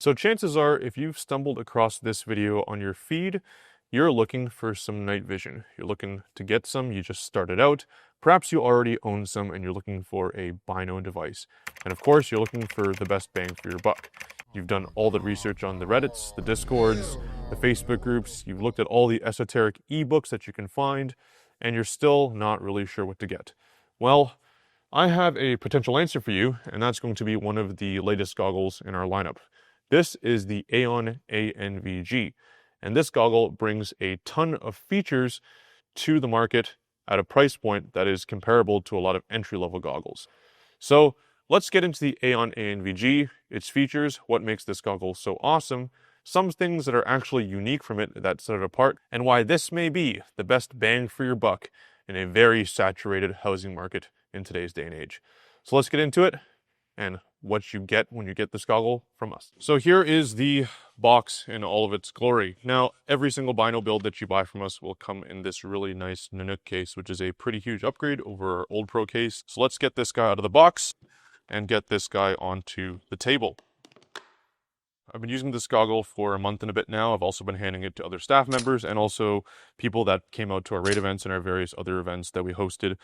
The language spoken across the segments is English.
So chances are, if you've stumbled across this video on your feed, you're looking for some night vision. You're looking to get some, you just started out. Perhaps you already own some and you're looking for a Bino device. And of course, you're looking for the best bang for your buck. You've done all the research on the Reddits, the Discords, the Facebook groups, you've looked at all the esoteric ebooks that you can find, and you're still not really sure what to get. Well, I have a potential answer for you, and that's going to be one of the latest goggles in our lineup. This is the Aeon ANVG, and this goggle brings a ton of features to the market at a price point that is comparable to a lot of entry-level goggles. So let's get into the Aeon ANVG, its features, what makes this goggle so awesome, some things that are actually unique from it that set it apart, and why this may be the best bang for your buck in a very saturated housing market in today's day and age. So let's get into it and what you get when you get this goggle from us. So here is the box in all of its glory. Now, every single Bino build that you buy from us will come in this really nice Nanook case, which is a pretty huge upgrade over our old Pro case. So let's get this guy out of the box and get this guy onto the table. I've been using this goggle for a month and a bit now. I've also been handing it to other staff members and also people that came out to our raid events and our various other events that we hosted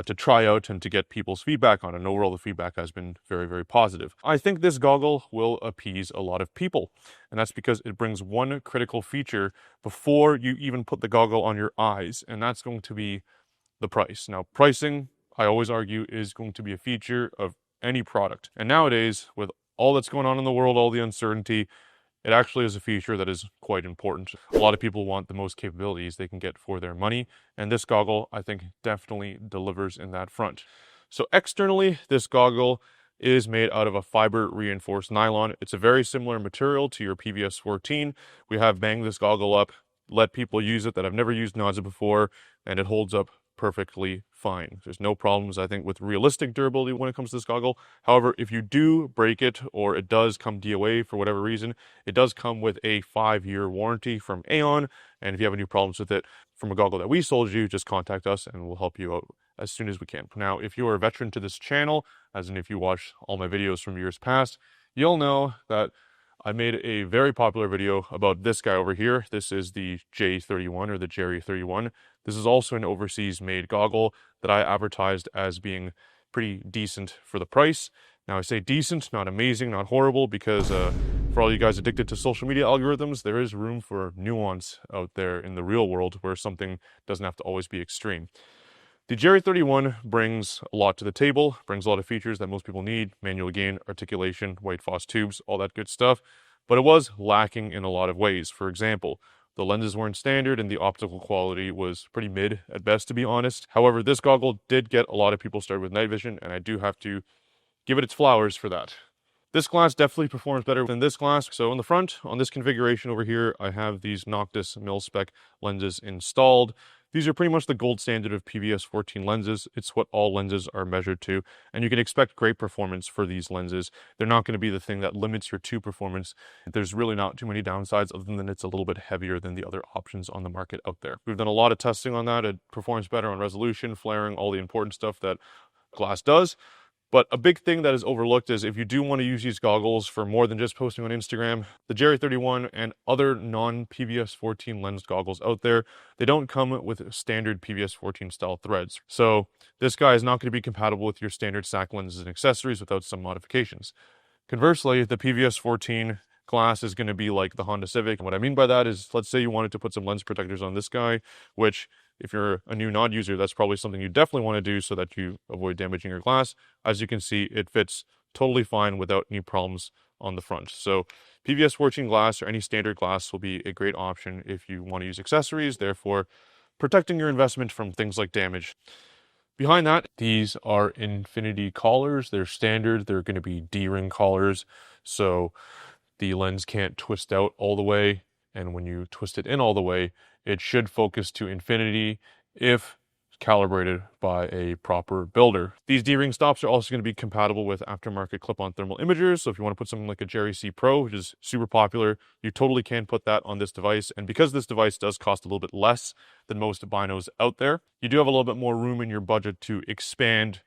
to try out and to get people's feedback on it. And overall, the feedback has been very, very positive. I think this goggle will appease a lot of people, and that's because it brings one critical feature before you even put the goggle on your eyes, and that's going to be the price. Now, pricing, I always argue, is going to be a feature of any product. And nowadays, with all that's going on in the world, all the uncertainty, it actually is a feature that is quite important. A lot of people want the most capabilities they can get for their money, and this goggle, I think, definitely delivers in that front. So externally, this goggle is made out of a fiber reinforced nylon. It's a very similar material to your PVS 14. We have banged this goggle up, let people use it that have never used nods before, and it holds up perfectly fine. There's no problems, I think, with realistic durability when it comes to this goggle. However, if you do break it or it does come DOA for whatever reason, it does come with a 5-year warranty from Aeon. And if you have any problems with it from a goggle that we sold you, just contact us and we'll help you out as soon as we can. Now, if you are a veteran to this channel, as in if you watch all my videos from years past, you'll know that I made a very popular video about this guy over here. This is the J31 or the Jerry 31. This is also an overseas made goggle that I advertised as being pretty decent for the price. Now I say decent, not amazing, not horrible, because for all you guys addicted to social media algorithms, there is room for nuance out there in the real world where something doesn't have to always be extreme. The Jerry 31 brings a lot to the table, brings a lot of features that most people need: manual gain, articulation, white phos tubes, all that good stuff. But it was lacking in a lot of ways. For example, the lenses weren't standard and the optical quality was pretty mid at best, to be honest. However, this goggle did get a lot of people started with night vision, and I do have to give it its flowers for that. This glass definitely performs better than this glass. So in the front, on this configuration over here, I have these Noctis mil-spec lenses installed. These are pretty much the gold standard of PVS 14 lenses. It's what all lenses are measured to, and you can expect great performance for these lenses. They're not going to be the thing that limits your tube performance. There's really not too many downsides other than it's a little bit heavier than the other options on the market out there. We've done a lot of testing on that. It performs better on resolution, flaring, all the important stuff that glass does. But a big thing that is overlooked is if you do want to use these goggles for more than just posting on Instagram, the Jerry 31 and other non-PVS 14 lens goggles out there, they don't come with standard PVS 14 style threads. So this guy is not going to be compatible with your standard SAC lenses and accessories without some modifications. Conversely, the PVS 14 glass is going to be like the Honda Civic. And what I mean by that is, let's say you wanted to put some lens protectors on this guy, which if you're a new nod user, that's probably something you definitely want to do so that you avoid damaging your glass. As you can see, it fits totally fine without any problems on the front. So PVS 14 glass or any standard glass will be a great option if you want to use accessories, therefore protecting your investment from things like damage. Behind that, these are infinity collars. They're standard. They're going to be D-ring collars, so the lens can't twist out all the way, and when you twist it in all the way, it should focus to infinity if calibrated by a proper builder. These D-ring stops are also going to be compatible with aftermarket clip-on thermal imagers, so if you want to put something like a Jerry C Pro, which is super popular, you totally can put that on this device. And because this device does cost a little bit less than most binos out there, you do have a little bit more room in your budget to expand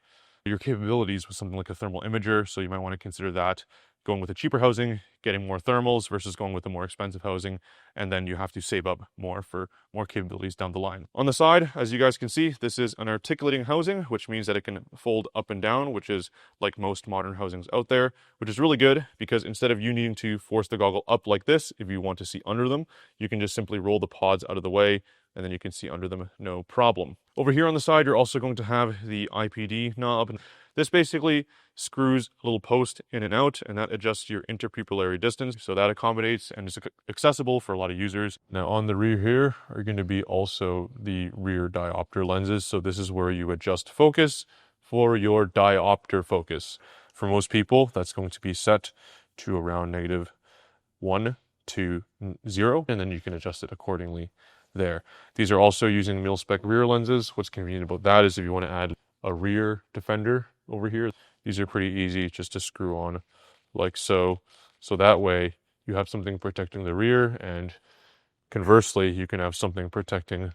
your capabilities with something like a thermal imager, so you might want to consider that going with a cheaper housing, getting more thermals versus going with a more expensive housing, and then you have to save up more for more capabilities down the line. On the side, as you guys can see, this is an articulating housing, which means that it can fold up and down, which is like most modern housings out there, which is really good because instead of you needing to force the goggle up like this, if you want to see under them, you can just simply roll the pods out of the way and then you can see under them no problem. Over here on the side, you're also going to have the IPD knob. This basically screws a little post in and out, and that adjusts your interpupillary distance. So that accommodates and is accessible for a lot of users. Now on the rear here are going to be also the rear diopter lenses. So this is where you adjust focus for your diopter focus. For most people, that's going to be set to around -1 to 0, and then you can adjust it accordingly there. These are also using mil-spec rear lenses. What's convenient about that is if you want to add a rear defender over here, these are pretty easy just to screw on like so. So that way you have something protecting the rear, and conversely, you can have something protecting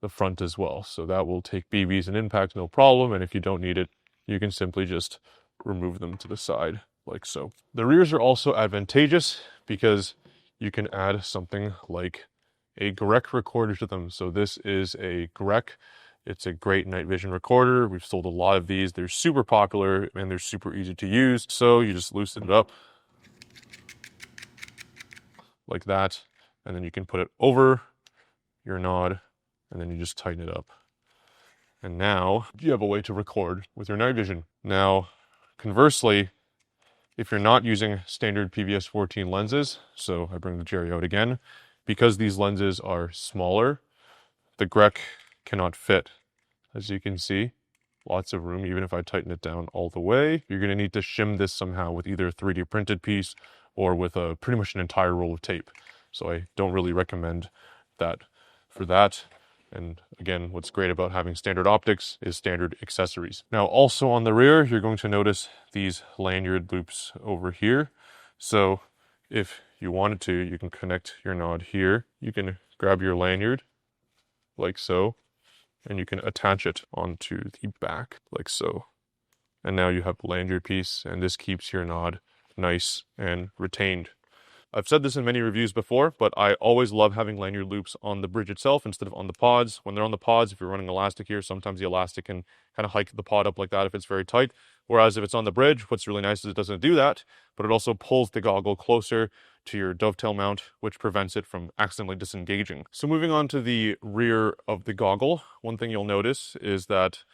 the front as well. So that will take BBs and impact no problem. And if you don't need it, you can simply just remove them to the side like so. The rears are also advantageous because you can add something like a GREC recorder to them. So this is a GREC. It's a great night vision recorder. We've sold a lot of these. They're super popular and they're super easy to use. So you just loosen it up like that, and then you can put it over your nod, and then you just tighten it up. And now you have a way to record with your night vision. Now, conversely, if you're not using standard PVS 14 lenses, so I bring the Jerry out again, because these lenses are smaller, the GREC cannot fit. As you can see, lots of room. Even if I tighten it down all the way, you're going to need to shim this somehow with either a 3D printed piece or with pretty much an entire roll of tape. So I don't really recommend that for that. And again, what's great about having standard optics is standard accessories. Now, also on the rear, you're going to notice these lanyard loops over here. So if you wanted to, you can connect your nod here. You can grab your lanyard like so, and you can attach it onto the back like so. And now you have the lanyard piece, and this keeps your nod nice and retained. I've said this in many reviews before, but I always love having lanyard loops on the bridge itself instead of on the pods. When they're on the pods, if you're running elastic here, sometimes the elastic can kind of hike the pod up like that if it's very tight. Whereas if it's on the bridge, what's really nice is it doesn't do that, but it also pulls the goggle closer to your dovetail mount, which prevents it from accidentally disengaging. So moving on to the rear of the goggle, one thing you'll notice is that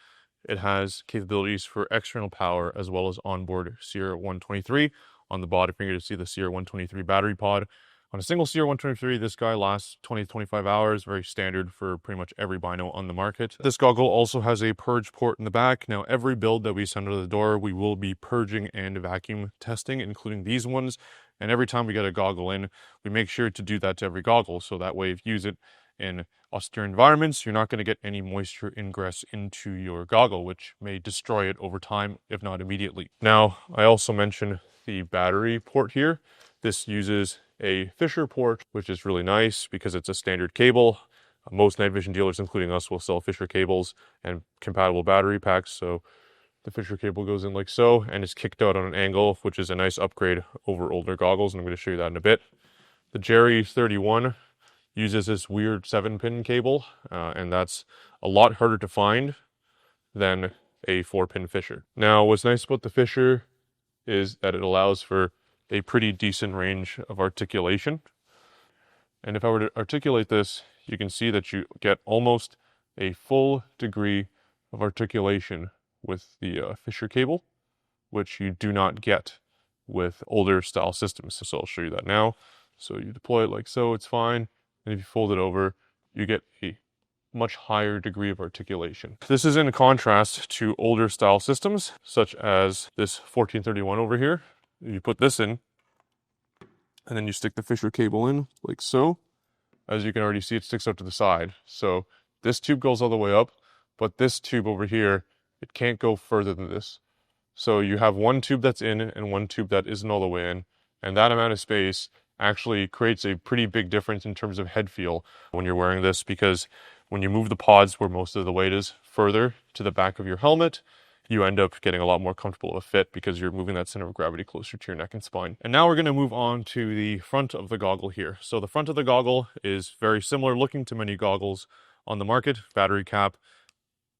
it has capabilities for external power as well as onboard CR123. On the bottom here, you see the CR123 battery pod. On a single CR123, this guy lasts 20 to 25 hours, very standard for pretty much every bino on the market. This goggle also has a purge port in the back. Now, every build that we send out of the door, we will be purging and vacuum testing, including these ones. And every time we get a goggle in, we make sure to do that to every goggle. So that way, if you use it in austere environments, you're not going to get any moisture ingress into your goggle, which may destroy it over time, if not immediately. Now, I also mentioned the battery port here. This uses a Fisher port, which is really nice because it's a standard cable. Most night vision dealers, including us, will sell Fisher cables and compatible battery packs. So the Fisher cable goes in like so, and it's kicked out on an angle, which is a nice upgrade over older goggles, and I'm going to show you that in a bit. The Jerry 31 uses this weird 7-pin cable, and that's a lot harder to find than a 4-pin Fisher. Now, what's nice about the Fisher is that it allows for a pretty decent range of articulation. And if I were to articulate this, you can see that you get almost a full degree of articulation with the Fisher cable, which you do not get with older style systems. So I'll show you that now. So you deploy it like so, it's fine. And if you fold it over, you get a much higher degree of articulation. This is in contrast to older style systems, such as this 1431 over here. You put this in, and then you stick the Fisher cable in, like so. As you can already see, it sticks out to the side. So this tube goes all the way up, but this tube over here, it can't go further than this. So you have one tube that's in and one tube that isn't all the way in, and that amount of space actually creates a pretty big difference in terms of head feel when you're wearing this, because when you move the pods where most of the weight is further to the back of your helmet, you end up getting a lot more comfortable of a fit because you're moving that center of gravity closer to your neck and spine. And now we're going to move on to the front of the goggle here. So the front of the goggle is very similar looking to many goggles on the market: battery cap,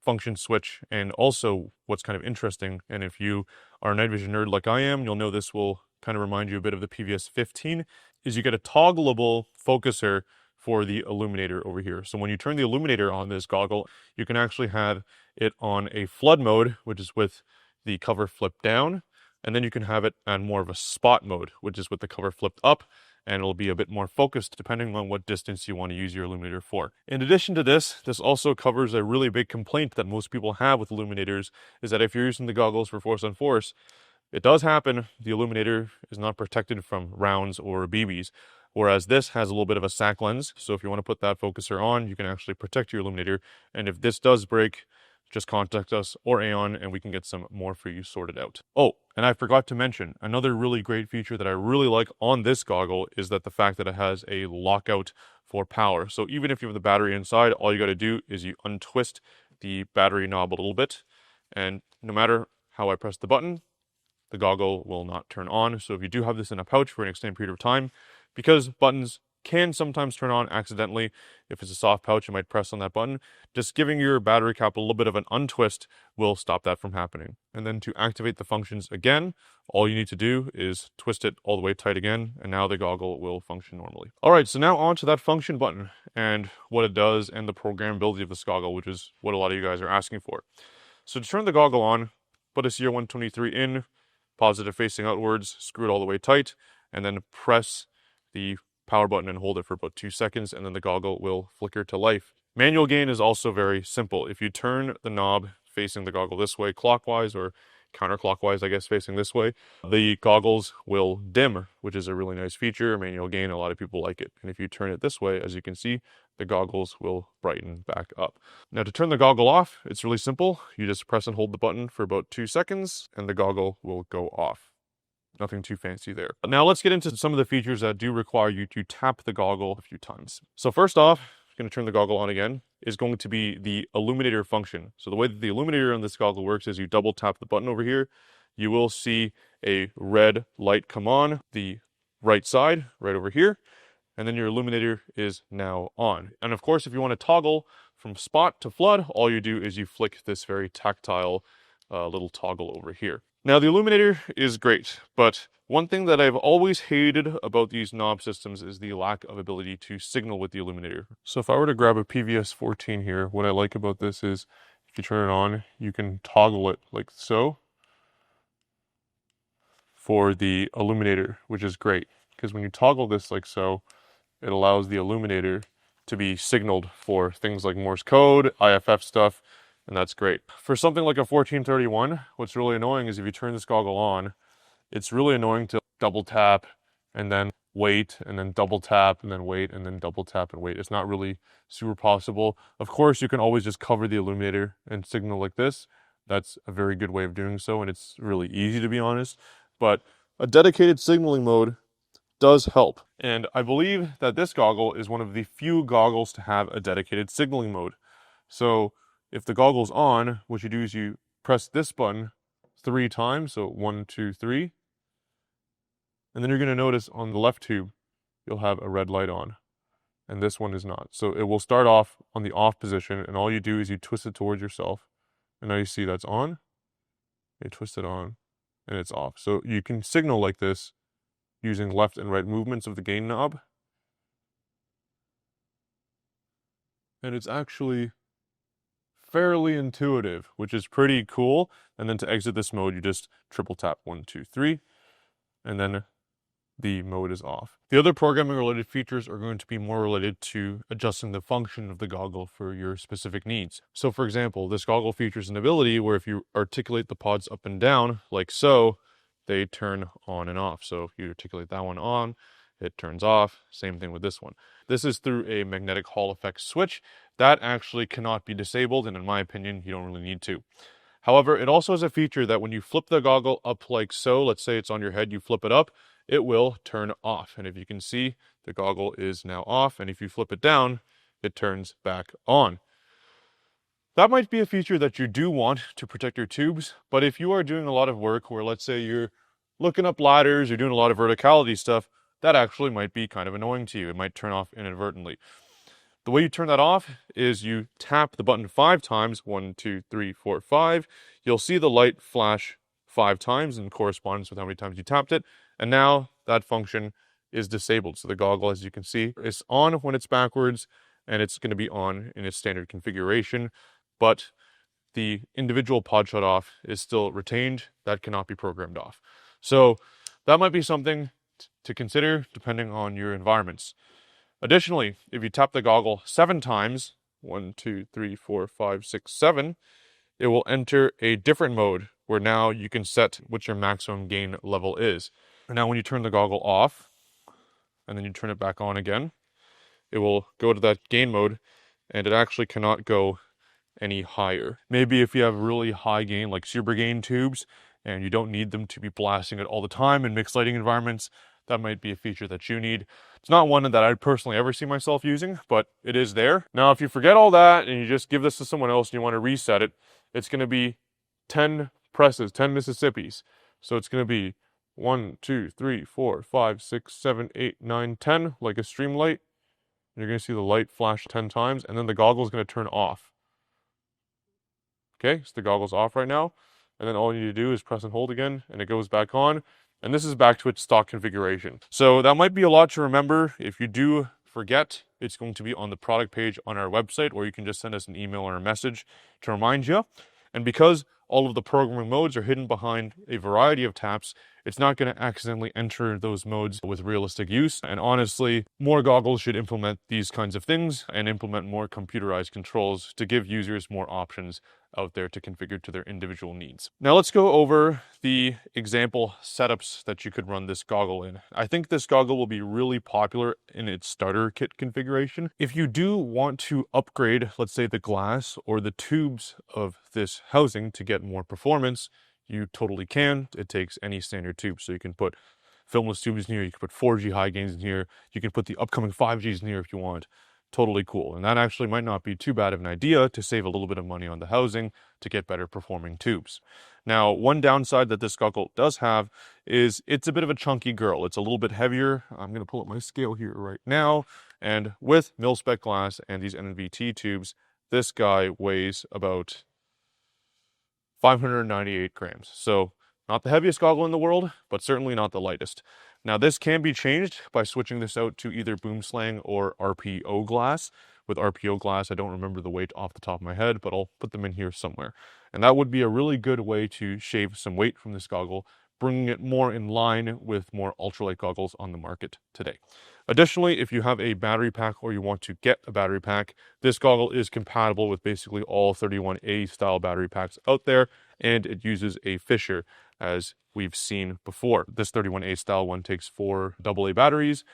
function switch, and also what's kind of interesting, and if you are a night vision nerd like I am, you'll know this will kind of remind you a bit of the PVS 15, is you get a toggleable focuser for the illuminator over here. So when you turn the illuminator on this goggle, you can actually have it on a flood mode, which is with the cover flipped down, and then you can have it on more of a spot mode, which is with the cover flipped up, and it'll be a bit more focused depending on what distance you want to use your illuminator for. In addition to this also covers a really big complaint that most people have with illuminators, is that if you're using the goggles for force on force, it does happen, the illuminator is not protected from rounds or BBs, whereas this has a little bit of a sack lens, so if you want to put that focuser on, you can actually protect your illuminator, and if this does break, just contact us or Aeon and we can get some more for you sorted out. Oh, and I forgot to mention, another really great feature that I really like on this goggle is that the fact that it has a lockout for power. So even if you have the battery inside, all you got to do is you untwist the battery knob a little bit, and no matter how I press the button, the goggle will not turn on. So if you do have this in a pouch for an extended period of time, because buttons can sometimes turn on accidentally, if it's a soft pouch, you might press on that button, just giving your battery cap a little bit of an untwist will stop that from happening. And then to activate the functions again, all you need to do is twist it all the way tight again, and now the goggle will function normally. All right, so now on to that function button and what it does and the programmability of this goggle, which is what a lot of you guys are asking for. So to turn the goggle on, put a CR123 in, positive facing outwards, screw it all the way tight, and then press the power button and hold it for about 2 seconds, and then the goggle will flicker to life. Manual gain is also very simple. If you turn the knob facing the goggle this way, clockwise, or counterclockwise, I guess, facing this way, the goggles will dim, which is a really nice feature. Manual gain, a lot of people like it. And if you turn it this way, as you can see, the goggles will brighten back up. Now to turn the goggle off, it's really simple. You just press and hold the button for about 2 seconds, and the goggle will go off. Nothing too fancy there. Now let's get into some of the features that do require you to tap the goggle a few times. So first off, I'm going to turn the goggle on again, is going to be the illuminator function. So the way that the illuminator on this goggle works is you double tap the button over here. You will see a red light come on the right side, right over here, and then your illuminator is now on. And of course, if you want to toggle from spot to flood, all you do is you flick this very tactile little toggle over here. Now the illuminator is great, but one thing that I've always hated about these knob systems is the lack of ability to signal with the illuminator. So if I were to grab a PVS 14 here, what I like about this is if you turn it on, you can toggle it like so for the illuminator, which is great, because when you toggle this like so, it allows the illuminator to be signaled for things like Morse code, IFF stuff, and that's great. For something like a 1431, what's really annoying is if you turn this goggle on, it's really annoying to double tap and then wait and then double tap and then wait and then double tap and wait. It's not really super possible. Of course, you can always just cover the illuminator and signal like this. That's a very good way of doing so, and it's really easy, to be honest. But a dedicated signaling mode does help. And I believe that this goggle is one of the few goggles to have a dedicated signaling mode. So if the goggle's on, what you do is you press this button 3 times, so 1, 2, 3, and then you're going to notice on the left tube, you'll have a red light on, and this one is not. So it will start off on the off position, and all you do is you twist it towards yourself, and now you see that's on, you twist it on, and it's off. So you can signal like this using left and right movements of the gain knob, and it's actually fairly intuitive, which is pretty cool. And then to exit this mode, you just triple tap 1, 2, 3, and then the mode is off. The other programming related features are going to be more related to adjusting the function of the goggle for your specific needs. So for example, this goggle features an ability where if you articulate the pods up and down like so, they turn on and off. So if you articulate that one on, it turns off. Same thing with this one. This is through a magnetic Hall effect switch. That actually cannot be disabled, and in my opinion, you don't really need to. However, it also has a feature that when you flip the goggle up like so, let's say it's on your head, you flip it up, it will turn off. And if you can see, the goggle is now off, and if you flip it down, it turns back on. That might be a feature that you do want to protect your tubes, but if you are doing a lot of work where, let's say, you're looking up ladders, you're doing a lot of verticality stuff, that actually might be kind of annoying to you. It might turn off inadvertently. The way you turn that off is you tap the button 5 times, 1, 2, 3, 4, 5. You'll see the light flash 5 times in correspondence with how many times you tapped it. And now that function is disabled. So the goggle, as you can see, is on when it's backwards, and it's going to be on in its standard configuration. But the individual pod shut off is still retained. That cannot be programmed off. So that might be something to consider depending on your environments. Additionally, if you tap the goggle 7 times, 1, 2, 3, 4, 5, 6, 7, it will enter a different mode where now you can set what your maximum gain level is. And now when you turn the goggle off, and then you turn it back on again, it will go to that gain mode, and it actually cannot go any higher. Maybe if you have really high gain, like super gain tubes, and you don't need them to be blasting it all the time in mixed lighting environments, that might be a feature that you need. It's not one that I'd personally ever see myself using, but it is there. Now, if you forget all that and you just give this to someone else and you want to reset it, it's going to be 10 presses, 10 Mississippis. So it's going to be 1, 2, 3, 4, 5, 6, 7, 8, 9, 10, like a stream light. You're going to see the light flash 10 times, and then the goggle is going to turn off. Okay, so the goggle's off right now, and then all you need to do is press and hold again, and it goes back on. And this is back to its stock configuration. So that might be a lot to remember. If you do forget, it's going to be on the product page on our website, or you can just send us an email or a message to remind you. And because all of the programming modes are hidden behind a variety of taps, it's not going to accidentally enter those modes with realistic use. And honestly, more goggles should implement these kinds of things and implement more computerized controls to give users more options out there to configure to their individual needs. Now let's go over the example setups that you could run this goggle in. I think this goggle will be really popular in its starter kit configuration. If you do want to upgrade, let's say, the glass or the tubes of this housing to get more performance, you totally can. It takes any standard tube. So you can put filmless tubes in here, you can put 4G high gains in here, you can put the upcoming 5Gs in here if you want. Totally cool. And that actually might not be too bad of an idea to save a little bit of money on the housing to get better performing tubes. Now, one downside that this goggle does have is it's a bit of a chunky girl. It's a little bit heavier. I'm going to pull up my scale here right now. And with mil-spec glass and these NVT tubes, this guy weighs about 598 grams. So not the heaviest goggle in the world, but certainly not the lightest. Now this can be changed by switching this out to either boom slang or RPO glass. With RPO glass, I don't remember the weight off the top of my head, but I'll put them in here somewhere. And that would be a really good way to shave some weight from this goggle, bringing it more in line with more ultralight goggles on the market today. Additionally, if you have a battery pack or you want to get a battery pack, this goggle is compatible with basically all 31A style battery packs out there, and it uses a Fisher, as we've seen before. This 31A style one takes 4 AA batteries.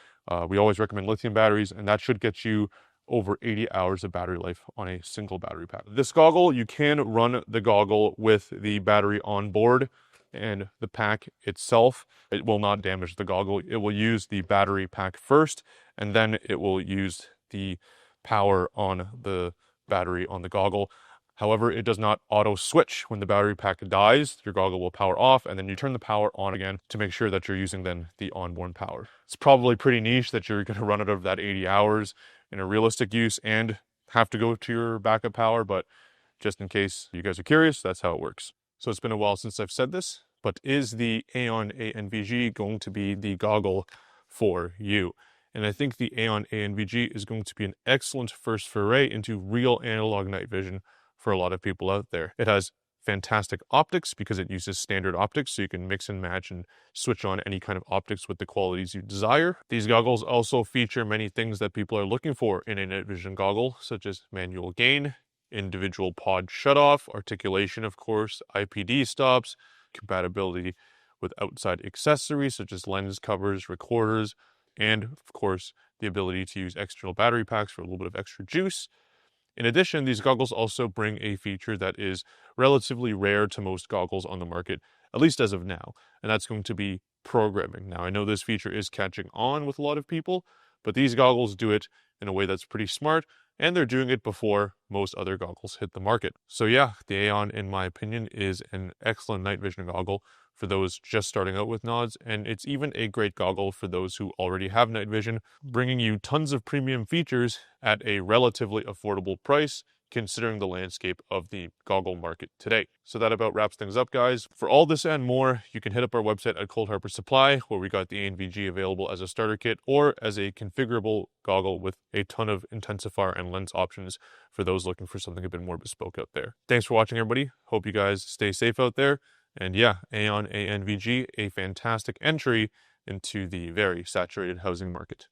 We always recommend lithium batteries, and that should get you over 80 hours of battery life on a single battery pack. This goggle, you can run the goggle with the battery on board, and the pack itself, it will not damage the goggle. It will use the battery pack first, and then it will use the power on the battery on the goggle. However, it does not auto switch. When the battery pack dies, your goggle will power off, and then you turn the power on again to make sure that you're using then the onboard power. It's probably pretty niche that you're going to run out of that 80 hours in a realistic use and have to go to your backup power, but just in case you guys are curious, that's how it works. So it's been a while since I've said this, but is the Aeon ANVG going to be the goggle for you? And I think the Aeon ANVG is going to be an excellent first foray into real analog night vision for a lot of people out there. It has fantastic optics because it uses standard optics, so you can mix and match and switch on any kind of optics with the qualities you desire. These goggles also feature many things that people are looking for in a night vision goggle, such as manual gain, individual pod shutoff, articulation, of course, IPD stops, compatibility with outside accessories such as lens covers, recorders, and of course the ability to use external battery packs for a little bit of extra juice. In addition, these goggles also bring a feature that is relatively rare to most goggles on the market, at least as of now, and that's going to be programming. Now, I know this feature is catching on with a lot of people, but these goggles do it in a way that's pretty smart and they're doing it before most other goggles hit the market. So yeah, the Aeon, in my opinion, is an excellent night vision goggle for those just starting out with nods, and it's even a great goggle for those who already have night vision, bringing you tons of premium features at a relatively affordable price considering the landscape of the goggle market today. So that about wraps things up, guys. For all this and more, you can hit up our website at Cold Harbor Supply, where we got the ANVG available as a starter kit or as a configurable goggle with a ton of intensifier and lens options for those looking for something a bit more bespoke out there. Thanks for watching, everybody. Hope you guys stay safe out there. And yeah, Aeon ANVG, a fantastic entry into the very saturated housing market.